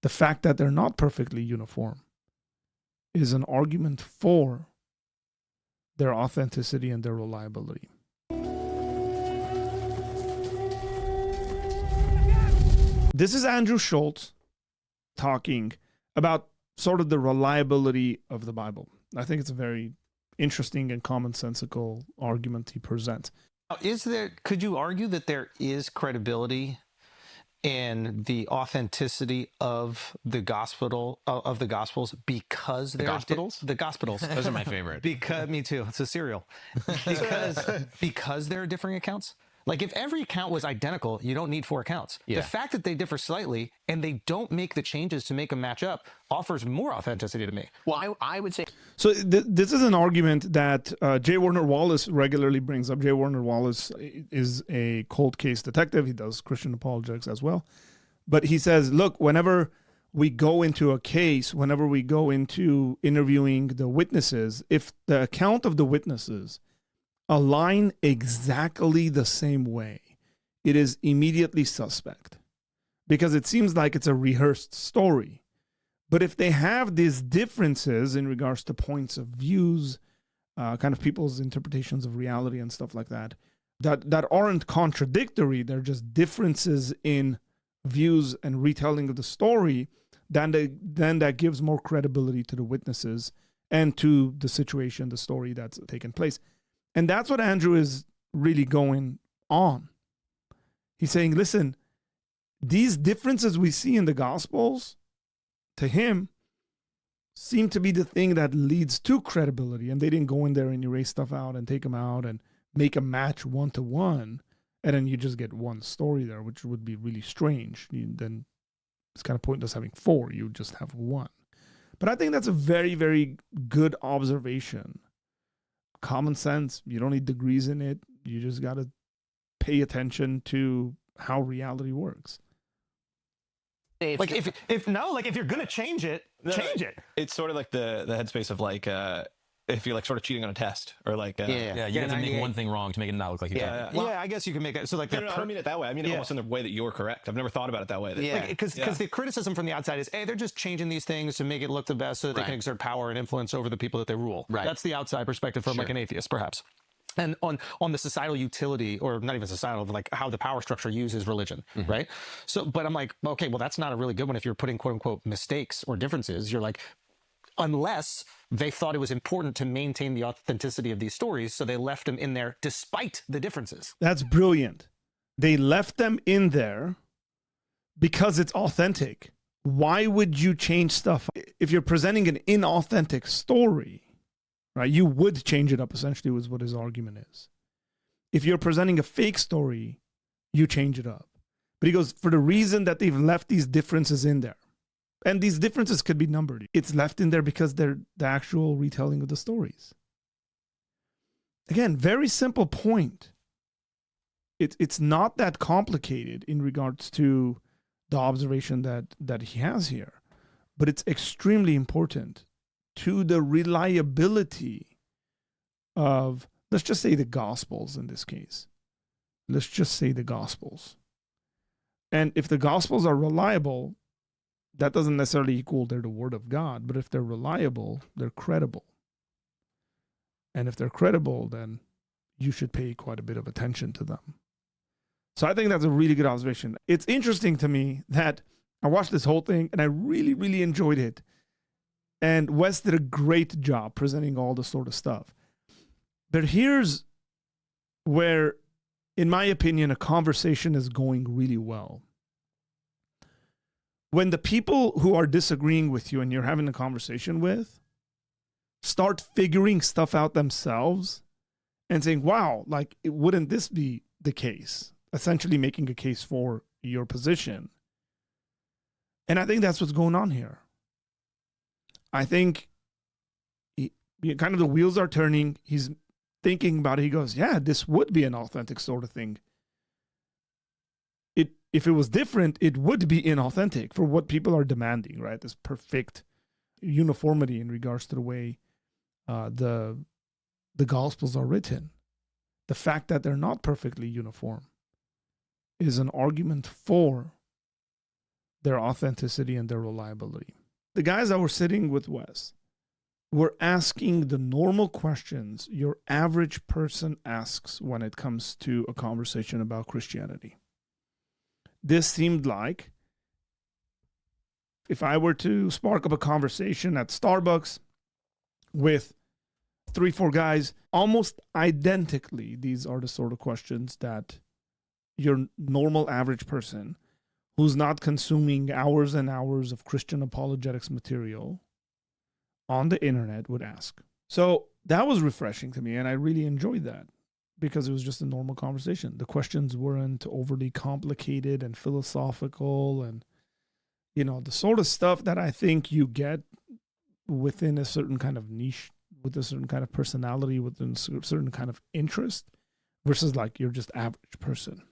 The fact that they're not perfectly uniform is an argument for their authenticity and their reliability. This is Andrew Schulz talking about sort of the reliability of the Bible. I think it's a very interesting and commonsensical argument he presents. Could you argue that there is credibility in the authenticity of the Gospels because they're the Gospels? Those are my favorite. Because me too. It's a cereal. Because there are differing accounts. Like if every account was identical, you don't need 4 accounts. Yeah. The fact that they differ slightly and they don't make the changes to make them match up offers more authenticity to me. Well, I would say... So this is an argument that J. Warner Wallace regularly brings up. J. Warner Wallace is a cold case detective. He does Christian apologetics as well. But he says, look, whenever we go into a case, whenever we go into interviewing the witnesses, if the account of the witnesses align exactly the same way, it is immediately suspect because it seems like it's a rehearsed story. But if they have these differences in regards to points of views, kind of people's interpretations of reality and stuff like that, that aren't contradictory, they're just differences in views and retelling of the story, then that gives more credibility to the witnesses and to the situation, the story that's taken place. And that's what Andrew is really going on. He's saying, listen, these differences we see in the Gospels, to him, seem to be the thing that leads to credibility. And they didn't go in there and erase stuff out and take them out and make a match 1-to-1. And then you just get one story there, which would be really strange. Then it's kind of pointless having 4. You just have 1. But I think that's a very, very good observation. Common sense. You don't need degrees in it. You just got to pay attention to how reality works. Like if you're gonna change it, change it. It's sort of like the headspace of like if you're like sort of cheating on a test or like you have to make one thing wrong to make it not look like you got it. Well, I guess you can make it so like I don't mean it that way. I mean it almost in the way that you're correct. I've never thought about it that way. Because the criticism from the outside is, hey, they're just changing these things to make it look the best so that they can exert power and influence over the people that they rule. Right. That's the outside perspective from like an atheist, perhaps. And on the societal utility, or not even societal, but like how the power structure uses religion, right? So, but I'm like, okay, well, that's not a really good one if you're putting quote unquote mistakes or differences. You're like, unless they thought it was important to maintain the authenticity of these stories, so they left them in there despite the differences. That's brilliant. They left them in there because it's authentic. Why would you change stuff? If you're presenting an inauthentic story, right, you would change it up, essentially, was what his argument is. If you're presenting a fake story, you change it up. But he goes, for the reason that they've left these differences in there, and these differences could be numbered, it's left in there because they're the actual retelling of the stories. Again, very simple point. It's not that complicated in regards to the observation that he has here, but it's extremely important to the reliability of, let's just say, the Gospels in this case. Let's just say the Gospels. And if the Gospels are reliable, that doesn't necessarily equal they're the Word of God, but if they're reliable, they're credible. And if they're credible, then you should pay quite a bit of attention to them. So I think that's a really good observation. It's interesting to me that I watched this whole thing and I really, really enjoyed it. And Wes did a great job presenting all this sort of stuff. But here's where, in my opinion, a conversation is going really well. When the people who are disagreeing with you and you're having a conversation with start figuring stuff out themselves and saying, wow, like, wouldn't this be the case? Essentially making a case for your position. And I think that's what's going on here. I think kind of the wheels are turning. He's thinking about it. He goes, yeah, this would be an authentic sort of thing. If it was different, it would be inauthentic for what people are demanding, right? This perfect uniformity in regards to the way the Gospels are written. The fact that they're not perfectly uniform is an argument for their authenticity and their reliability. The guys that were sitting with Wes were asking the normal questions your average person asks when it comes to a conversation about Christianity. This seemed like if I were to spark up a conversation at Starbucks with 3-4 guys, almost identically, these are the sort of questions that your normal average person who's not consuming hours and hours of Christian apologetics material on the internet would ask. So that was refreshing to me, and I really enjoyed that because it was just a normal conversation. The questions weren't overly complicated and philosophical and, you know, the sort of stuff that I think you get within a certain kind of niche, with a certain kind of personality, within a certain kind of interest, versus like you're just average person.